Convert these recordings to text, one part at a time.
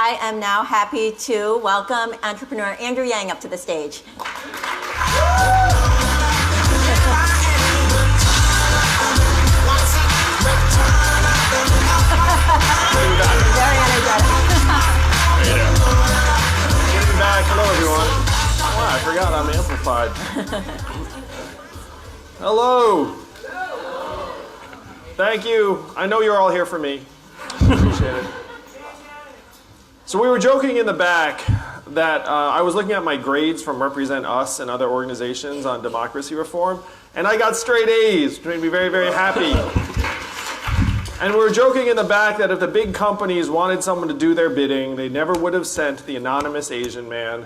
I am now happy to welcome entrepreneur Andrew Yang up to the stage. Very energetic. Getting back. Hello, everyone. Wow, I forgot I'm amplified. Hello. Thank you. I know you're all here for me. Appreciate it. So we were joking in the back that I was looking at my grades from Represent Us and other organizations on democracy reform, and I got straight A's, which made me very, very happy. And we were joking in the back that if the big companies wanted someone to do their bidding, they never would have sent the anonymous Asian man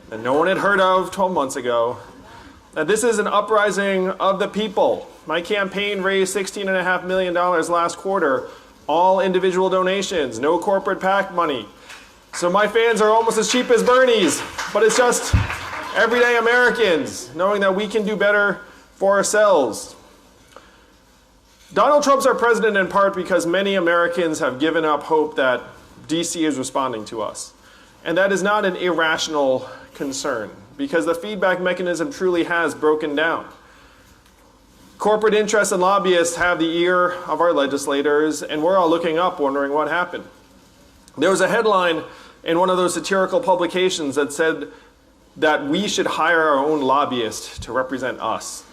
that no one had heard of 12 months ago. That this is an uprising of the people. My campaign raised $16.5 million last quarter, all individual donations, no corporate PAC money. So my fans are almost as cheap as Bernie's, but it's just everyday Americans knowing that we can do better for ourselves. Donald Trump's our president in part because many Americans have given up hope that DC is responding to us. And that is not an irrational concern, because the feedback mechanism truly has broken down. Corporate interests and lobbyists have the ear of our legislators, and we're all looking up wondering what happened. There was a headline in one of those satirical publications that said that we should hire our own lobbyist to represent us,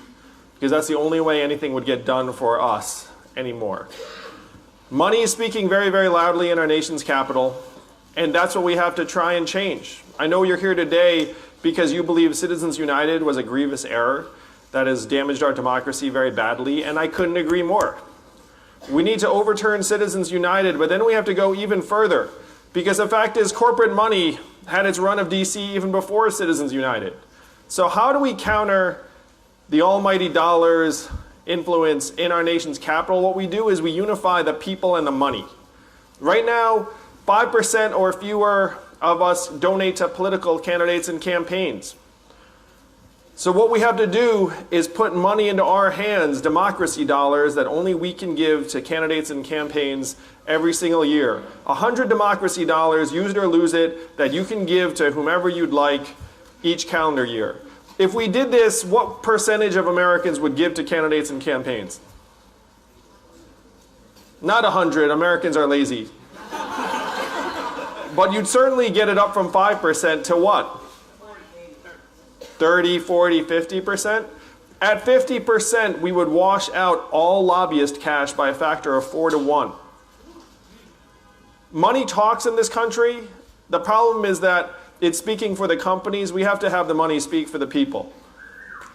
because that's the only way anything would get done for us anymore. Money is speaking very, very loudly in our nation's capital, and that's what we have to try and change. I know you're here today because you believe Citizens United was a grievous error that has damaged our democracy very badly, and I couldn't agree more. We need to overturn Citizens United, but then we have to go even further, because the fact is corporate money had its run of DC even before Citizens United. So how do we counter the almighty dollar's influence in our nation's capital? What we do is we unify the people and the money. Right now, 5% or fewer of us donate to political candidates and campaigns. So what we have to do is put money into our hands, democracy dollars that only we can give to candidates and campaigns every single year. 100 democracy dollars, use it or lose it, that you can give to whomever you'd like each calendar year. If we did this, what percentage of Americans would give to candidates and campaigns? Not 100, Americans are lazy. But you'd certainly get it up from 5% to what? 30, 40, 50%? At 50%, we would wash out all lobbyist cash by a factor of 4 to 1. Money talks in this country. The problem is that it's speaking for the companies. We have to have the money speak for the people.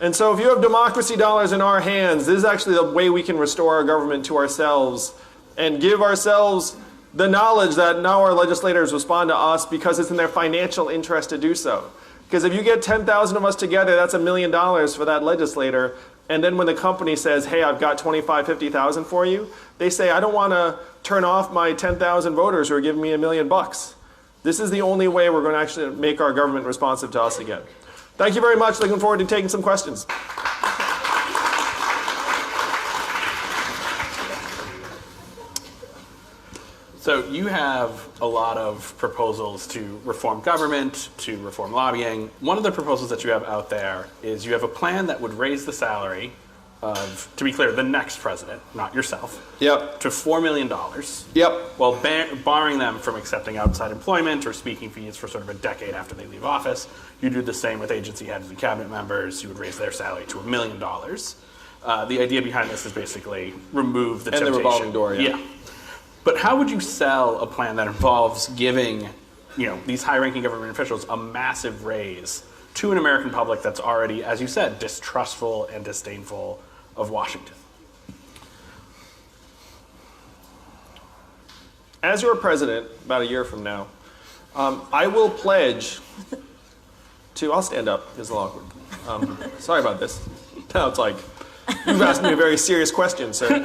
And so if you have democracy dollars in our hands, this is actually the way we can restore our government to ourselves and give ourselves the knowledge that now our legislators respond to us because it's in their financial interest to do so. Because if you get 10,000 of us together, that's $1 million for that legislator. And then when the company says, hey, I've got 25, 50,000 for you, they say, I don't want to turn off my 10,000 voters who are giving me $1 million. This is the only way we're going to actually make our government responsive to us again. Thank you very much. Looking forward to taking some questions. So you have a lot of proposals to reform government, to reform lobbying. One of the proposals that you have out there is you have a plan that would raise the salary of, to be clear, the next president, not yourself, Yep. to $4 million. Yep. While barring them from accepting outside employment or speaking fees for sort of a decade after they leave office. You do the same with agency heads and cabinet members. You would raise their salary to $1 million. The idea behind this is basically remove the temptation. And the revolving door, yeah. But how would you sell a plan that involves giving, these high-ranking government officials a massive raise to an American public that's already, as you said, distrustful and disdainful of Washington? As your president, about a year from now, I will pledge to, I'll stand up, it's a little awkward. Sorry about this. Now it's like, you've asked me a very serious question, sir.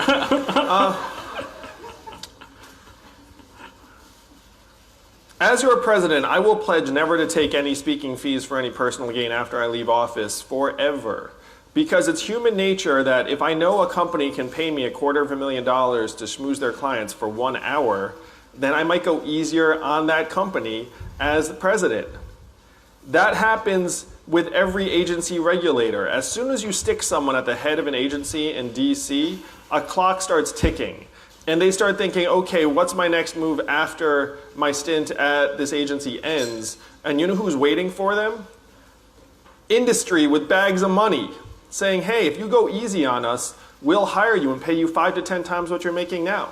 As your president, I will pledge never to take any speaking fees for any personal gain after I leave office forever. Because it's human nature that if I know a company can pay me $250,000 to schmooze their clients for 1 hour, then I might go easier on that company as the president. That happens with every agency regulator. As soon as you stick someone at the head of an agency in DC, a clock starts ticking. And they start thinking, okay, what's my next move after my stint at this agency ends? And you know who's waiting for them? Industry with bags of money, saying, hey, if you go easy on us, we'll hire you and pay you 5 to 10 times what you're making now.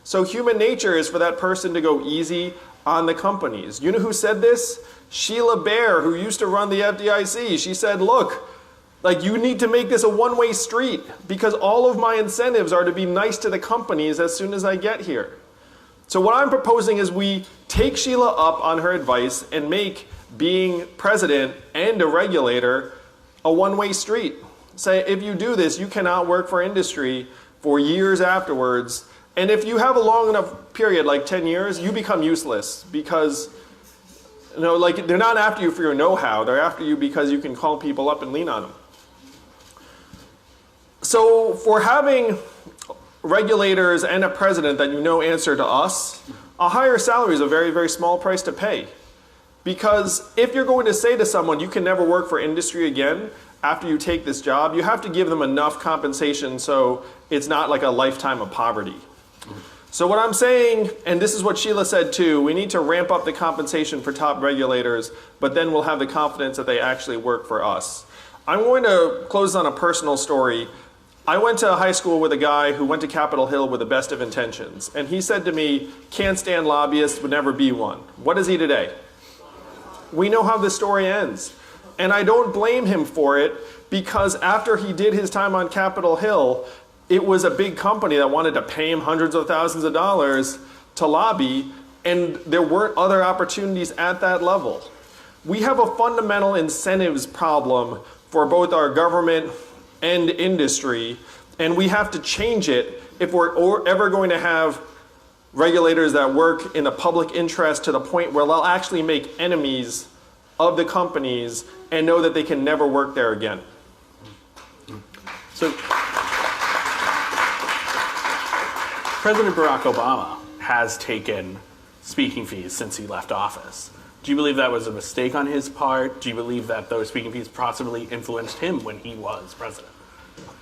So human nature is for that person to go easy on the companies. You know who said this? Sheila Bair, who used to run the FDIC. She said, look, like, you need to make this a one-way street because all of my incentives are to be nice to the companies as soon as I get here. So what I'm proposing is we take Sheila up on her advice and make being president and a regulator a one-way street. Say, if you do this, you cannot work for industry for years afterwards. And if you have a long enough period, like 10 years, you become useless because like they're not after you for your know-how. They're after you because you can call people up and lean on them. So for having regulators and a president that answer to us, a higher salary is a very, very small price to pay. Because if you're going to say to someone, you can never work for industry again after you take this job, you have to give them enough compensation so it's not like a lifetime of poverty. So what I'm saying, and this is what Sheila said too, we need to ramp up the compensation for top regulators, but then we'll have the confidence that they actually work for us. I'm going to close on a personal story. I went to high school with a guy who went to Capitol Hill with the best of intentions. And he said to me, can't stand lobbyists, would never be one. What is he today? We know how the story ends. And I don't blame him for it because after he did his time on Capitol Hill, it was a big company that wanted to pay him hundreds of thousands of dollars to lobby, and there weren't other opportunities at that level. We have a fundamental incentives problem for both our government and industry, and we have to change it if we're ever going to have regulators that work in the public interest to the point where they'll actually make enemies of the companies and know that they can never work there again. So, President Barack Obama has taken speaking fees since he left office. Do you believe that was a mistake on his part? Do you believe that those speaking fees possibly influenced him when he was president?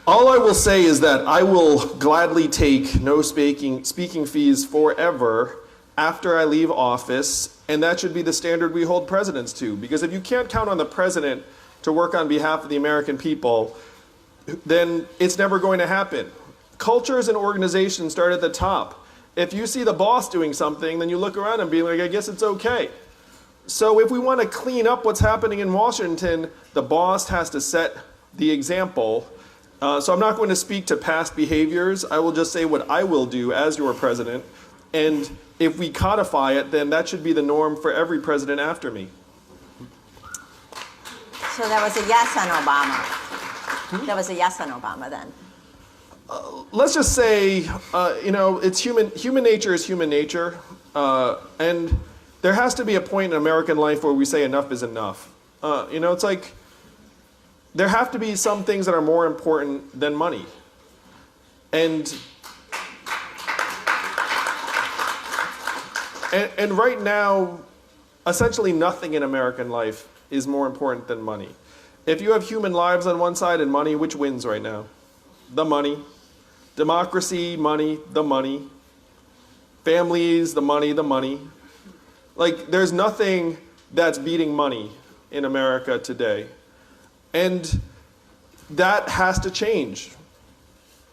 All I will say is that I will gladly take no speaking fees forever after I leave office, and that should be the standard we hold presidents to. Because if you can't count on the president to work on behalf of the American people, then it's never going to happen. Cultures and organizations start at the top. If you see the boss doing something, then you look around and be like, I guess it's okay. So if we want to clean up what's happening in Washington, the boss has to set the example. So I'm not going to speak to past behaviors. I will just say what I will do as your president. And if we codify it, then that should be the norm for every president after me. So that was a yes on Obama. That was a yes on Obama then. Let's just say, it's human nature is human nature. And there has to be a point in American life where we say enough is enough. It's like there have to be some things that are more important than money. And right now, essentially nothing in American life is more important than money. If you have human lives on one side and money, which wins right now? The money. Democracy, money, the money. Families, the money, the money. Like, there's nothing that's beating money in America today. And that has to change.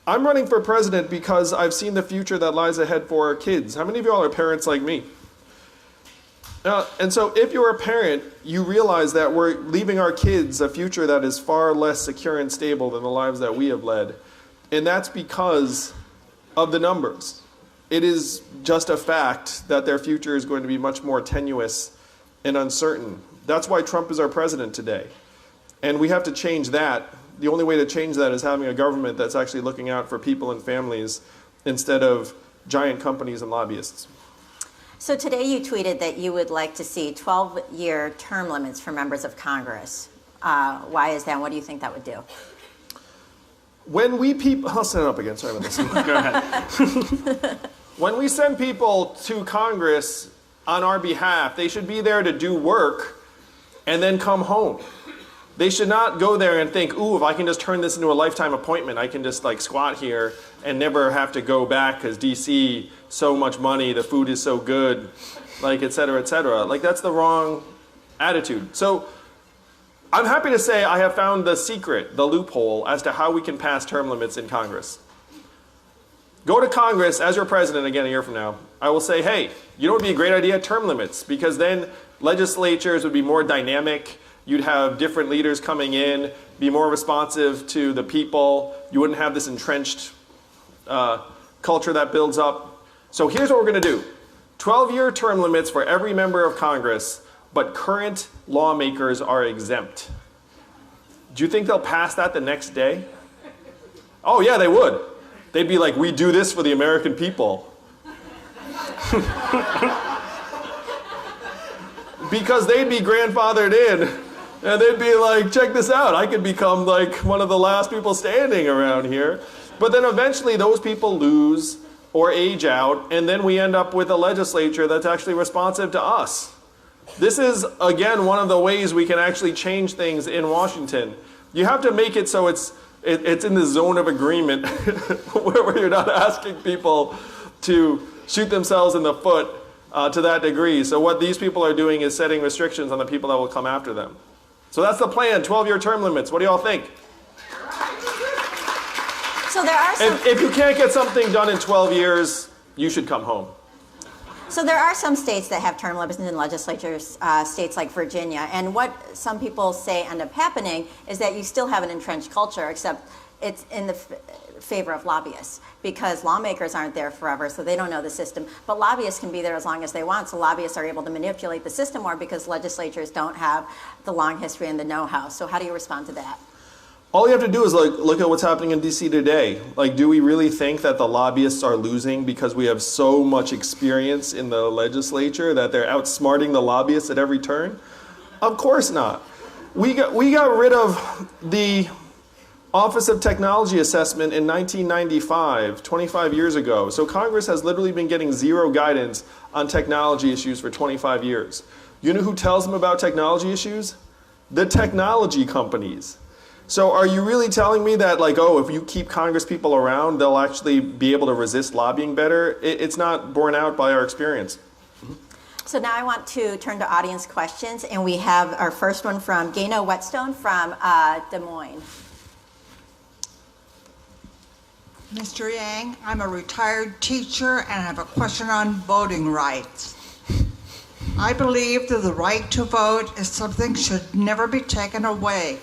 I'm running for president because I've seen the future that lies ahead for our kids. How many of y'all are parents like me? And so if you're a parent, you realize that we're leaving our kids a future that is far less secure and stable than the lives that we have led. And that's because of the numbers. It is just a fact that their future is going to be much more tenuous and uncertain. That's why Trump is our president today. And we have to change that. The only way to change that is having a government that's actually looking out for people and families instead of giant companies and lobbyists. So today you tweeted that you would like to see 12-year term limits for members of Congress. Why is that, and what do you think that would do? I'll set it up again, sorry about this. Go ahead. When we send people to Congress on our behalf, they should be there to do work and then come home. They should not go there and think, ooh, if I can just turn this into a lifetime appointment, I can just like squat here and never have to go back because DC, so much money, the food is so good, like et cetera, et cetera. Like that's the wrong attitude. So I'm happy to say I have found the secret, the loophole, as to how we can pass term limits in Congress. Go to Congress as your president again a year from now. I will say, hey, you know what would be a great idea? Term limits, because then legislatures would be more dynamic. You'd have different leaders coming in, be more responsive to the people. You wouldn't have this entrenched culture that builds up. So here's what we're going to do. 12-year term limits for every member of Congress, but current lawmakers are exempt. Do you think they'll pass that the next day? Oh yeah, they would. They'd be like, we do this for the American people. Because they'd be grandfathered in. And they'd be like, check this out, I could become like one of the last people standing around here. But then eventually those people lose or age out, and then we end up with a legislature that's actually responsive to us. This is, again, one of the ways we can actually change things in Washington. You have to make it so it's in the zone of agreement where you're not asking people to shoot themselves in the foot to that degree. So what these people are doing is setting restrictions on the people that will come after them. So that's the plan, 12-year term limits. What do y'all think? So there are some... If you can't get something done in 12 years, you should come home. So there are some states that have term limits in legislatures, states like Virginia. And what some people say end up happening is that you still have an entrenched culture, except it's in the favor of lobbyists, because lawmakers aren't there forever, so they don't know the system. But lobbyists can be there as long as they want, so lobbyists are able to manipulate the system more because legislatures don't have the long history and the know-how. So how do you respond to that? All you have to do is look at what's happening in DC today. Like, do we really think that the lobbyists are losing because we have so much experience in the legislature that they're outsmarting the lobbyists at every turn? Of course not. We got rid of the Office of Technology Assessment in 1995, 25 years ago. So Congress has literally been getting zero guidance on technology issues for 25 years. You know who tells them about technology issues? The technology companies. So are you really telling me that, like, oh, if you keep Congress people around, they'll actually be able to resist lobbying better? It's not borne out by our experience. So now I want to turn to audience questions, and we have our first one from Gano Whetstone from Des Moines. Mr. Yang, I'm a retired teacher and I have a question on voting rights. I believe that the right to vote is something should never be taken away.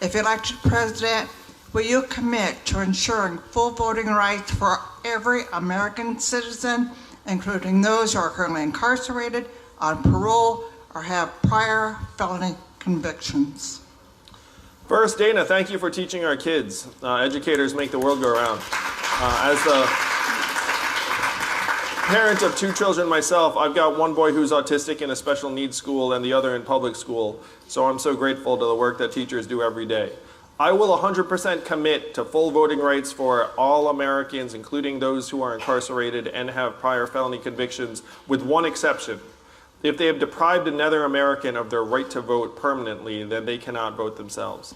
If elected president, will you commit to ensuring full voting rights for every American citizen, including those who are currently incarcerated, on parole, or have prior felony convictions? First, Dana, thank you for teaching our kids. Educators make the world go around. As the parent of 2 children myself, I've got one boy who's autistic in a special needs school and the other in public school. So I'm so grateful to the work that teachers do every day. I will 100% commit to full voting rights for all Americans, including those who are incarcerated and have prior felony convictions, with one exception. If they have deprived another American of their right to vote permanently, then they cannot vote themselves.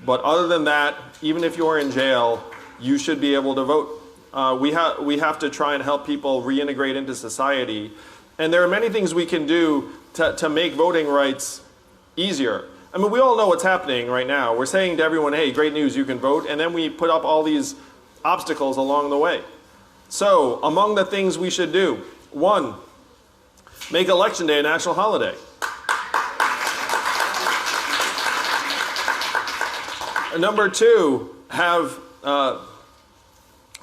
But other than that, even if you're in jail, you should be able to vote. We have to try and help people reintegrate into society. And there are many things we can do to make voting rights easier. I mean, we all know what's happening right now. We're saying to everyone, hey, great news, you can vote. And then we put up all these obstacles along the way. So among the things we should do, 1, make Election Day a national holiday. Number 2, have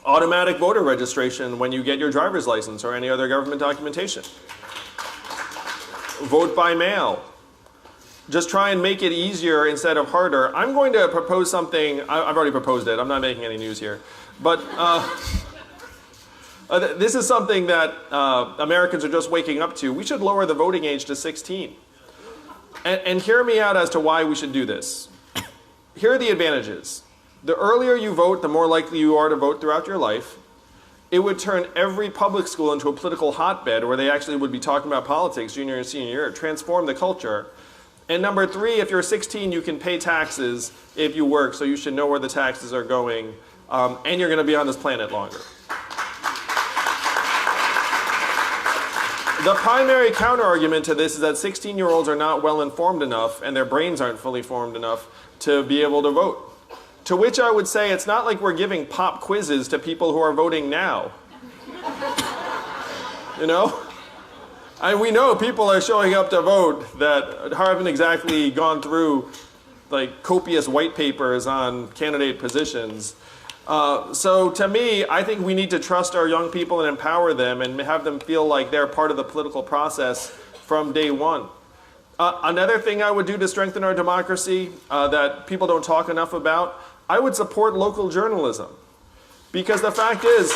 automatic voter registration when you get your driver's license or any other government documentation. Vote by mail. Just try and make it easier instead of harder. I'm going to propose something. I've already proposed it. I'm not making any news here. But this is something that Americans are just waking up to. We should lower the voting age to 16. And hear me out as to why we should do this. Here are the advantages. The earlier you vote, the more likely you are to vote throughout your life. it would turn every public school into a political hotbed where they actually would be talking about politics junior and senior year, transform the culture. And number three, if you're 16, you can pay taxes if you work, so you should know where the taxes are going, and you're going to be on this planet longer. The primary counterargument to this is that 16-year-olds are not well informed enough and their brains aren't fully formed enough to be able to vote. To which I would say it's not like we're giving pop quizzes to people who are voting now. You know? And we know people are showing up to vote that haven't exactly gone through like copious white papers on candidate positions. So to me, I think we need to trust our young people and empower them and have them feel like they're part of the political process from day one. Another thing I would do to strengthen our democracy that people don't talk enough about, I would support local journalism. Because the fact is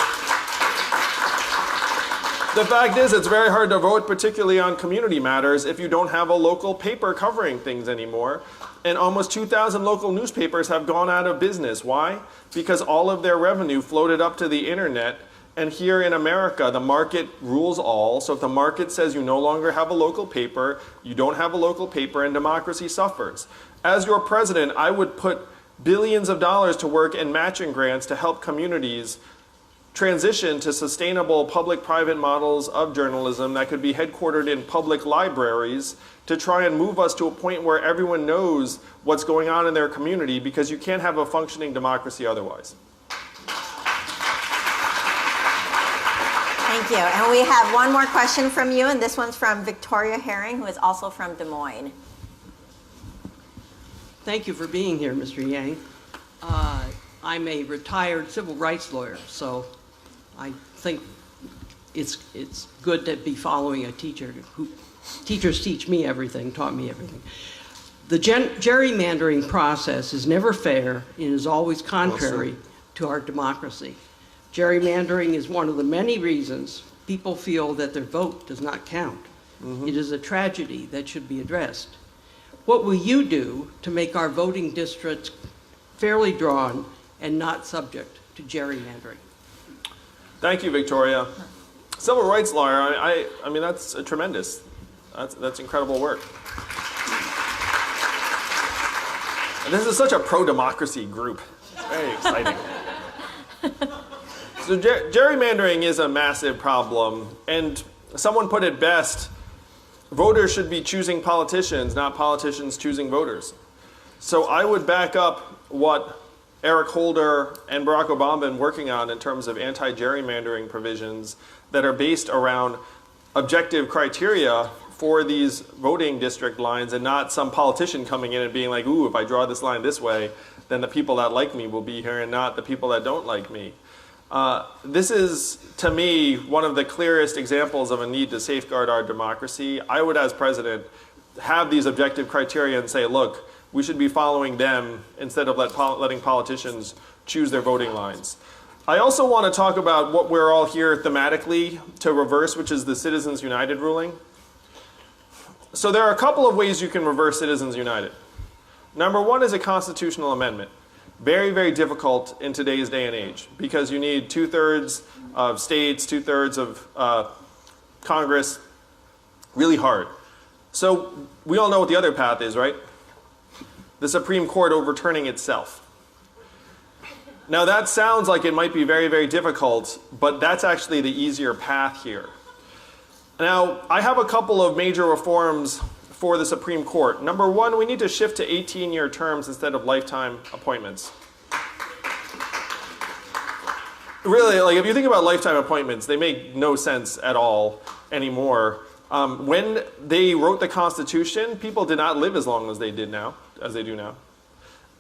it's very hard to vote, particularly on community matters, if you don't have a local paper covering things anymore. And almost 2,000 local newspapers have gone out of business. Why? Because all of their revenue floated up to the internet. And here in America, the market rules all. So if the market says you no longer have a local paper, you don't have a local paper, and democracy suffers. As your president, I would put billions of dollars to work in matching grants to help communities transition to sustainable public-private models of journalism that could be headquartered in public libraries to try and move us to a point where everyone knows what's going on in their community, because you can't have a functioning democracy otherwise. Thank you. And we have one more question from you, and this one's from Victoria Herring, who is also from Des Moines. Thank you for being here, Mr. Yang. I'm a retired civil rights lawyer, so I think it's good to be following a teacher who teachers teach me everything, taught me everything. The gerrymandering process is never fair and is always contrary to our democracy. Gerrymandering is one of the many reasons people feel that their vote does not count. It is a tragedy that should be addressed. What will you do to make our voting districts fairly drawn and not subject to gerrymandering? Thank you, Victoria. Civil rights lawyer, I mean, that's tremendous. That's incredible work. And this is such a pro-democracy group. It's very exciting. So gerrymandering is a massive problem, and someone put it best, voters should be choosing politicians, not politicians choosing voters. So I would back up what Eric Holder and Barack Obama have been working on in terms of anti-gerrymandering provisions that are based around objective criteria for these voting district lines, and not some politician coming in and being like, ooh, if I draw this line this way, then the people that like me will be here and not the people that don't like me. This is, to me, one of the clearest examples of a need to safeguard our democracy. I would, as president, have these objective criteria and say, look, we should be following them instead of letting politicians choose their voting lines. I also want to talk about what we're all here thematically to reverse, which is the Citizens United ruling. So there are a couple of ways you can reverse Citizens United. Number one is a constitutional amendment. Very, very difficult in today's day and age, because you need 2/3 of states, 2/3 of Congress, really hard. So we all know what the other path is, right? The Supreme Court overturning itself. Now that sounds like it might be very, very difficult, but that's actually the easier path here. Now, I have a couple of major reforms for the Supreme Court. Number one, we need to shift to 18-year terms instead of lifetime appointments. Really, like if you think about lifetime appointments, they make no sense at all anymore. When they wrote the Constitution, people did not live as long as they do now.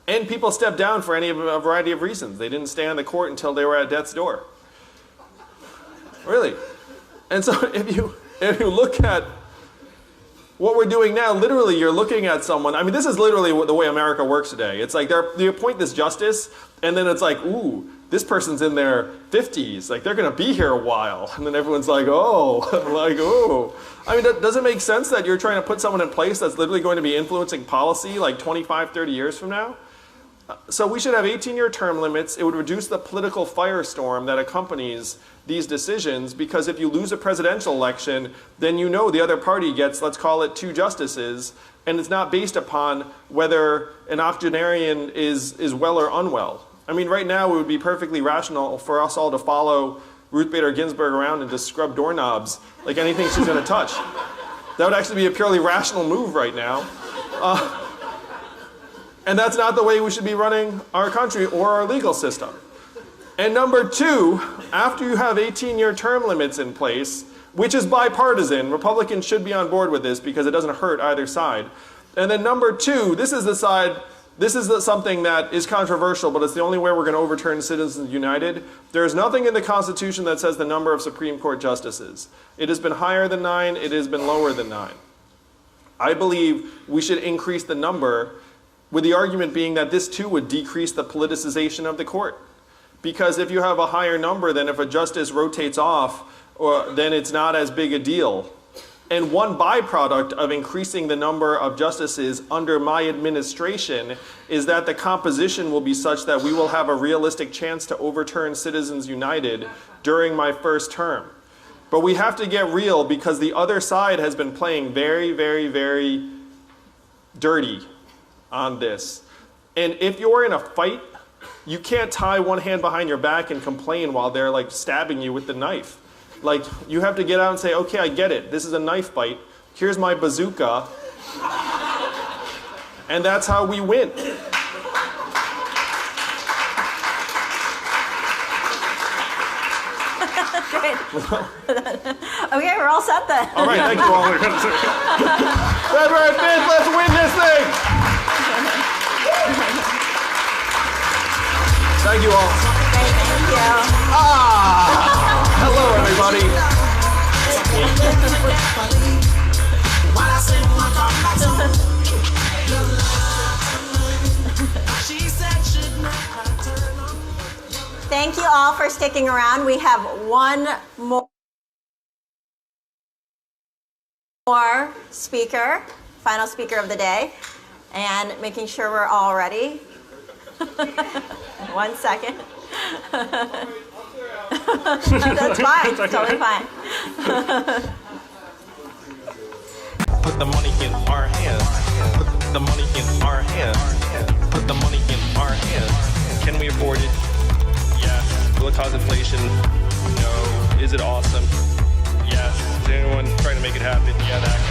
And people stepped down for a variety of reasons. They didn't stay on the court until they were at death's door. Really. And so if you look at what we're doing now, literally you're looking at someone, I mean, this is literally the way America works today. It's like they appoint this justice, and then it's like, ooh, this person's in their 50s, like they're gonna be here a while. And then everyone's like, oh, like, oh. I mean, does it make sense that you're trying to put someone in place that's literally going to be influencing policy like 25, 30 years from now? So we should have 18-year term limits. It would reduce the political firestorm that accompanies these decisions, because if you lose a presidential election, then you know the other party gets, let's call it, 2 justices, and it's not based upon whether an octogenarian is well or unwell. I mean, right now it would be perfectly rational for us all to follow Ruth Bader Ginsburg around and just scrub doorknobs like anything she's going to touch. That would actually be a purely rational move right now. And that's not the way we should be running our country or our legal system. And number 2, after you have 18-year term limits in place, which is bipartisan, Republicans should be on board with this because it doesn't hurt either side. And then number 2, this is something that is controversial, but it's the only way we're going to overturn Citizens United. There is nothing in the Constitution that says the number of Supreme Court justices. It has been higher than 9, it has been lower than 9. I believe we should increase the number, with the argument being that this too would decrease the politicization of the court. Because if you have a higher number, then if a justice rotates off, then it's not as big a deal. And one byproduct of increasing the number of justices under my administration is that the composition will be such that we will have a realistic chance to overturn Citizens United during my first term. But we have to get real, because the other side has been playing very, very, very dirty on this. And if you're in a fight, you can't tie one hand behind your back and complain while they're like stabbing you with the knife. Like, you have to get out and say, okay, I get it. This is a knife fight. Here's my bazooka. And that's how we win. Great. Okay, we're all set then. All right, thank you all. February 5th, let's win this thing. Thank you all. Great, thank you. Hello, everybody. Thank you all for sticking around. We have one more speaker, final speaker of the day, and making sure we're all ready. 1 second. That's fine. It's totally fine. Put the money in our hands. Put the money in our hands. Put the money in our hands. Can we afford it? Yes. Will it cause inflation? No. Is it awesome? Yes. Is anyone trying to make it happen? Yeah, that guy.